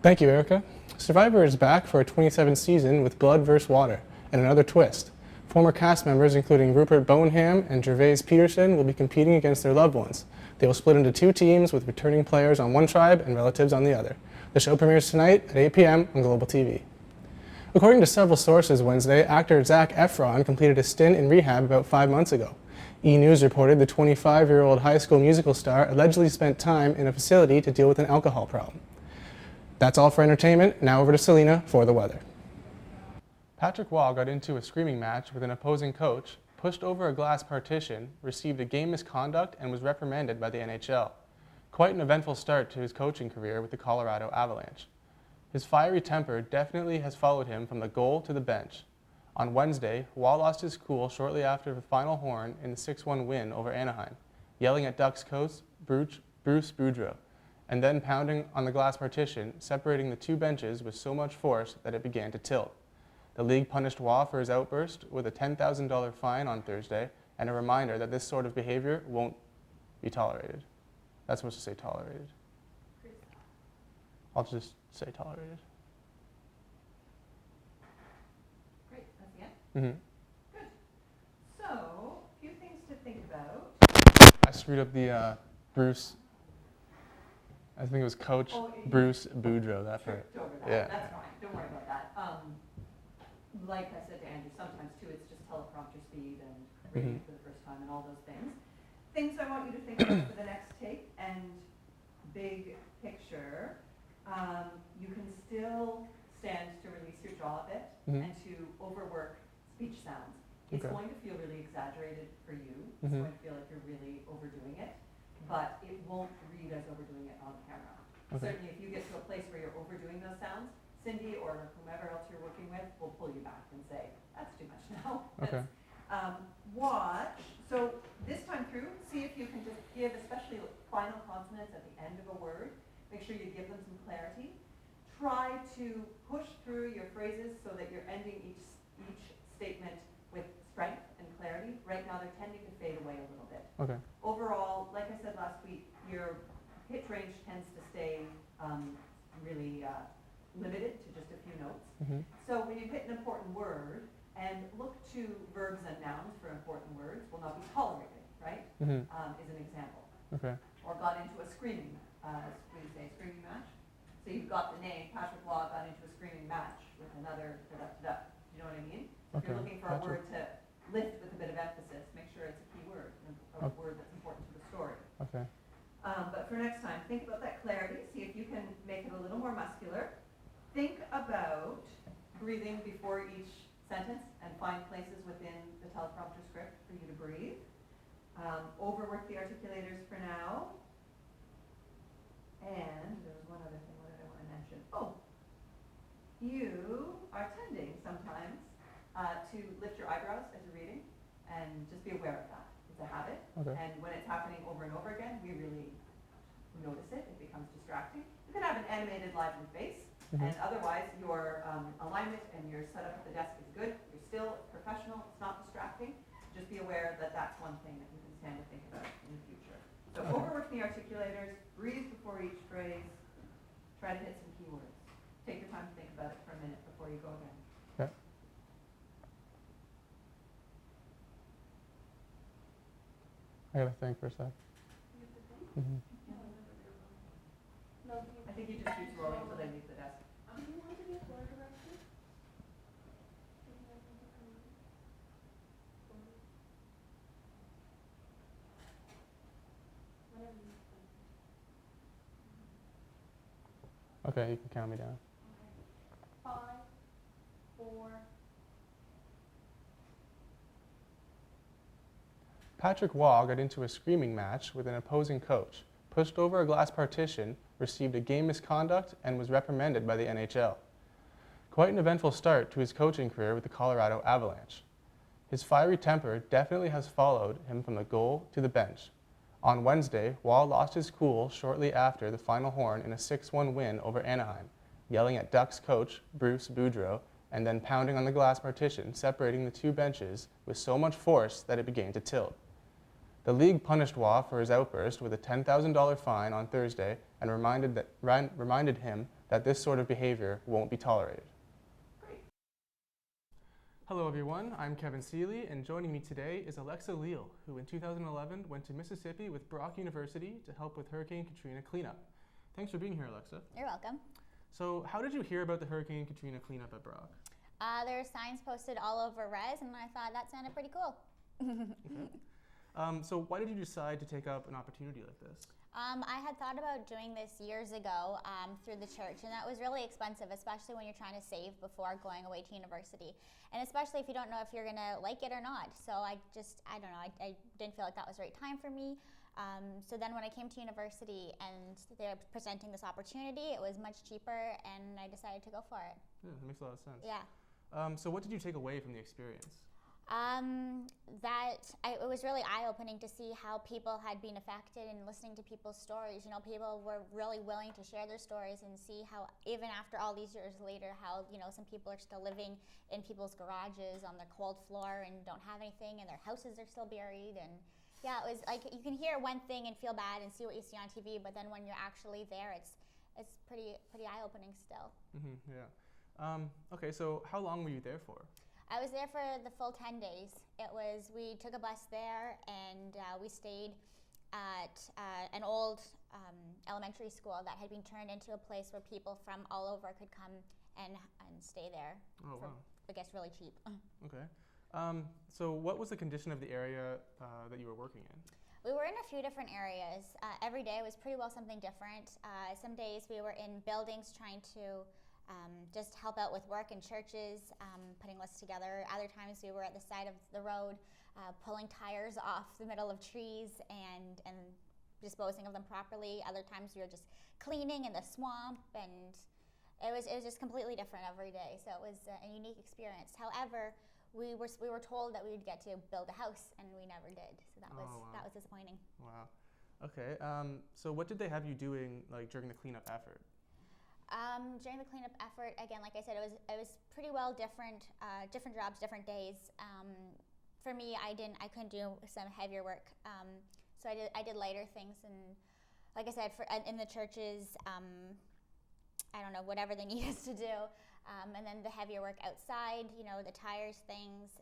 Thank you, Erica. Survivor is back for a 27th season with Blood vs. Water and another twist. Former cast members, including Rupert Boneham and Gervais Peterson, will be competing against their loved ones. They will split into two teams with returning players on one tribe and relatives on the other. The show premieres tonight at 8 p.m. on Global TV. According to several sources Wednesday, actor Zac Efron completed a stint in rehab about 5 months ago. E! News reported the 25-year-old High School Musical star allegedly spent time in a facility to deal with an alcohol problem. That's all for entertainment. Now over to Selena for the weather. Patrick Waugh got into a screaming match with an opposing coach, pushed over a glass partition, received a game misconduct, and was reprimanded by the NHL. Quite an eventful start to his coaching career with the Colorado Avalanche. His fiery temper definitely has followed him from the goal to the bench. On Wednesday, Waugh lost his cool shortly after the final horn in the 6-1 win over Anaheim, yelling at Ducks coach Bruce Boudreau, and then pounding on the glass partition, separating the two benches with so much force that it began to tilt. The league punished Waugh for his outburst with a $10,000 fine on Thursday and a reminder that this sort of behavior won't be tolerated. That's supposed to say tolerated. I'll just say tolerated. Great, that's the end? Mm-hmm. Good. So, a few things to think about. I screwed up the Bruce, I think it was Coach Bruce Boudreau, that part. Tripped over that. Yeah. That's fine, don't worry about that. Like I said to Andrew, sometimes too it's just teleprompter speed and reading for the first time and all those things. Things I want you to think about for the next tape and big picture. You can still stand to release your jaw a bit and to overwork speech sounds. It's going to feel really exaggerated for you. It's going to feel like you're really overdoing it, but it won't read as overdoing it on camera. Certainly if you get to a place where you're overdoing those sounds, Cindy or whomever else you're working with will pull you back and say, that's too much now. Okay. Watch. So this time through, see if you can just give, especially final consonants at the end of a word, make sure you give them some clarity. Try to push through your phrases so that you're ending each statement with strength and clarity. Right now they're tending to fade away a little bit. Okay. Overall, like I said last week, your pitch range tends to stay really limited to just a few notes. So when you hit an important word and look to verbs and nouns for important words will not be tolerated, right? Is an example. Okay. Or got into a screaming, screaming match. So you've got the name, Patrick Waugh got into a screaming match with another da-da-da-da. You know what I mean? If you're looking for a word to lift with a bit of emphasis, make sure it's a key word, a word that's important to the story. Okay. But for next time, think about that clarity. See if you can make it a little more muscular. Think about breathing before each sentence and find places within the teleprompter script for you to breathe. Overwork the articulators for now. And there was one other thing, what did I want to mention? Oh, you are tending sometimes to lift your eyebrows as you're reading, and just be aware of that. It's a habit, and when it's happening over and over again, we really notice it. It becomes distracting. You can have an animated, lively face, and otherwise your alignment and your setup at the desk is good. You're still professional. It's not distracting. Just be aware that that's one thing that you can stand to think about in the future. So overwork the articulators, breathe before each phrase, try to hit some keywords. Take your time to think about it for a minute before you go again. Okay. I gotta think for a sec. I think you just keep rolling until they leave the desk. Okay, you can count me down. 5, 4. Patrick Waugh got into a screaming match with an opposing coach, pushed over a glass partition, received a game misconduct, and was reprimanded by the NHL. Quite an eventful start to his coaching career with the Colorado Avalanche. His fiery temper definitely has followed him from the goal to the bench. On Wednesday, Waugh lost his cool shortly after the final horn in a 6-1 win over Anaheim, yelling at Ducks coach Bruce Boudreau and then pounding on the glass partition, separating the two benches with so much force that it began to tilt. The league punished Waugh for his outburst with a $10,000 fine on Thursday and reminded him that this sort of behavior won't be tolerated. Great. Hello everyone, I'm Kevin Seeley, and joining me today is Alexa Leal, who in 2011 went to Mississippi with Brock University to help with Hurricane Katrina cleanup. Thanks for being here, Alexa. You're welcome. So how did you hear about the Hurricane Katrina cleanup at Brock? There are signs posted all over Res, and I thought that sounded pretty cool. Okay. So why did you decide to take up an opportunity like this? I had thought about doing this years ago through the church, and that was really expensive, especially when you're trying to save before going away to university, and especially if you don't know if you're going to like it or not. So I don't know, I didn't feel like that was the right time for me. So then when I came to university and they're presenting this opportunity, it was much cheaper, and I decided to go for it. Yeah, that makes a lot of sense. Yeah. So what did you take away from the experience? It was really eye-opening to see how people had been affected, and listening to people's stories. You know, people were really willing to share their stories, and see how even after all these years later, how, you know, some people are still living in people's garages on their cold floor and don't have anything, and their houses are still buried. And yeah, it was like, you can hear one thing and feel bad and see what you see on TV, but then when you're actually there, it's pretty eye-opening still. Mm-hmm, yeah. Okay, so how long were you there for? I was there for the full 10 days. We took a bus there, and we stayed at an old elementary school that had been turned into a place where people from all over could come and stay there. Oh, for, wow. I guess, really cheap. Okay. So what was the condition of the area that you were working in? We were in a few different areas. Every day was pretty well something different. Some days we were in buildings trying to just help out with work in churches, putting lists together. Other times we were at the side of the road, pulling tires off the middle of trees and disposing of them properly. Other times we were just cleaning in the swamp, and it was just completely different every day. So it was a unique experience. However, we were told that we would get to build a house, and we never did. So that was disappointing. Wow. Okay. So what did they have you doing, like, during the cleanup effort? During the cleanup effort, again, like I said, it was pretty well different jobs, different days. For me, I couldn't do some heavier work, so I did lighter things, and like I said, in the churches, I don't know, whatever they need us to do, and then the heavier work outside, you know, the tires things.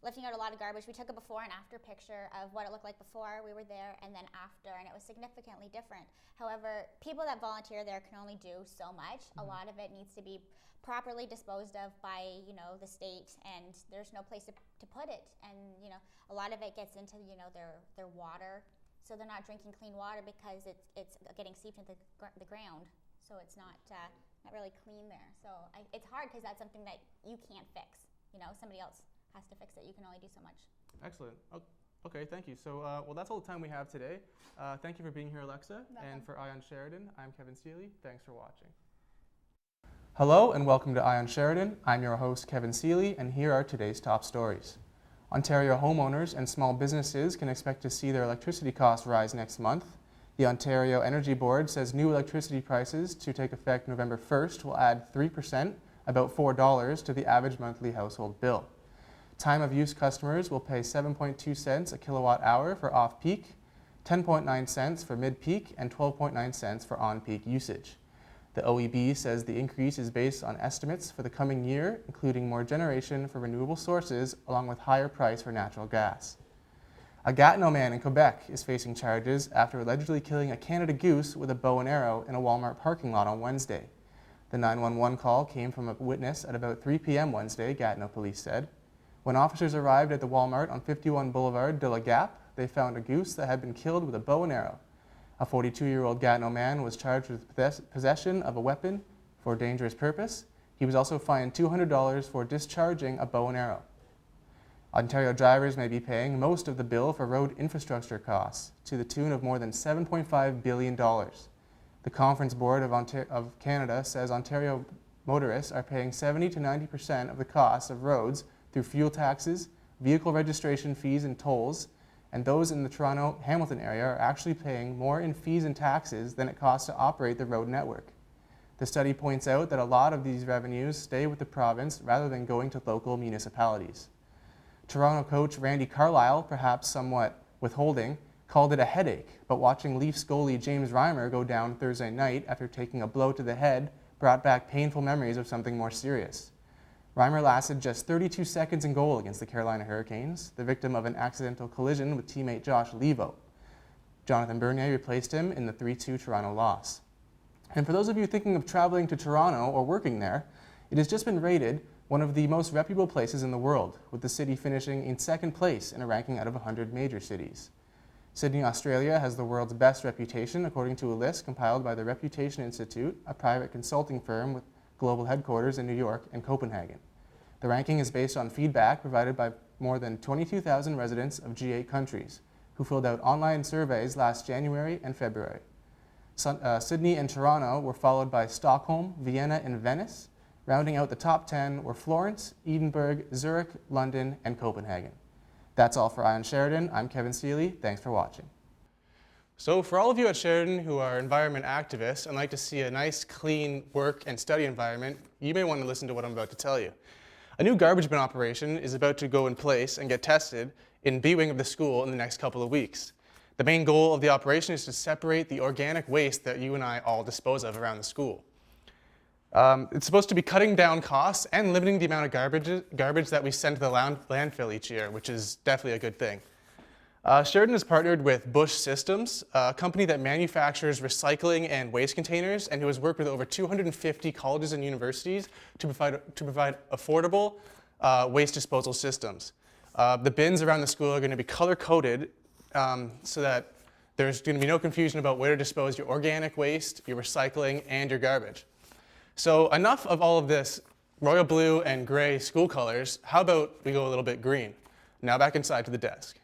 Lifting out a lot of garbage. We took a before and after picture of what it looked like before we were there, and then after, and it was significantly different. However, people that volunteer there can only do so much. Mm-hmm. A lot of it needs to be properly disposed of by, you know, the state, and there's no place to put it. And, you know, a lot of it gets into, you know, their water, so they're not drinking clean water because it's getting seeped into the ground, so it's not really clean there. So it's hard because that's something that you can't fix. You know, somebody else has to fix it. You can only do so much. Excellent. Okay, thank you. So, well, that's all the time we have today. Thank you for being here, Alexa. Welcome. And for Eye on Sheridan, I'm Kevin Seeley. Thanks for watching. Hello, and welcome to Eye on Sheridan. I'm your host, Kevin Seeley, and here are today's top stories. Ontario homeowners and small businesses can expect to see their electricity costs rise next month. The Ontario Energy Board says new electricity prices to take effect November 1st will add 3%, about $4, to the average monthly household bill. Time of use customers will pay 7.2 cents a kilowatt hour for off-peak, 10.9 cents for mid-peak, and 12.9 cents for on-peak usage. The OEB says the increase is based on estimates for the coming year, including more generation for renewable sources, along with higher price for natural gas. A Gatineau man in Quebec is facing charges after allegedly killing a Canada goose with a bow and arrow in a Walmart parking lot on Wednesday. The 911 call came from a witness at about 3 p.m. Wednesday, Gatineau police said. When officers arrived at the Walmart on 51 Boulevard de la Gap, they found a goose that had been killed with a bow and arrow. A 42-year-old Gatineau man was charged with possession of a weapon for a dangerous purpose. He was also fined $200 for discharging a bow and arrow. Ontario drivers may be paying most of the bill for road infrastructure costs, to the tune of more than $7.5 billion. The Conference Board of Canada says Ontario motorists are paying 70 to 90% of the costs of roads through fuel taxes, vehicle registration fees and tolls, and those in the Toronto-Hamilton area are actually paying more in fees and taxes than it costs to operate the road network. The study points out that a lot of these revenues stay with the province rather than going to local municipalities. Toronto coach Randy Carlyle, perhaps somewhat withholding, called it a headache, but watching Leafs goalie James Reimer go down Thursday night after taking a blow to the head brought back painful memories of something more serious. Reimer lasted just 32 seconds in goal against the Carolina Hurricanes, the victim of an accidental collision with teammate Josh Levo. Jonathan Bernier replaced him in the 3-2 Toronto loss. And for those of you thinking of traveling to Toronto or working there, it has just been rated one of the most reputable places in the world, with the city finishing in second place in a ranking out of 100 major cities. Sydney, Australia has the world's best reputation, according to a list compiled by the Reputation Institute, a private consulting firm with global headquarters in New York and Copenhagen. The ranking is based on feedback provided by more than 22,000 residents of G8 countries, who filled out online surveys last January and February. Sydney and Toronto were followed by Stockholm, Vienna, and Venice. Rounding out the top 10 were Florence, Edinburgh, Zurich, London, and Copenhagen. That's all for Eye on Sheridan. I'm Kevin Seeley. Thanks for watching. So for all of you at Sheridan who are environment activists and like to see a nice, clean work and study environment, you may want to listen to what I'm about to tell you. A new garbage bin operation is about to go in place and get tested in B wing of the school in the next couple of weeks. The main goal of the operation is to separate the organic waste that you and I all dispose of around the school. It's supposed to be cutting down costs and limiting the amount of garbage that we send to the landfill each year, which is definitely a good thing. Sheridan has partnered with Bush Systems, a company that manufactures recycling and waste containers and who has worked with over 250 colleges and universities to provide affordable waste disposal systems. The bins around the school are going to be color-coded so that there's going to be no confusion about where to dispose your organic waste, your recycling, and your garbage. So enough of all of this royal blue and gray school colors. How about we go a little bit green? Now back inside to the desk.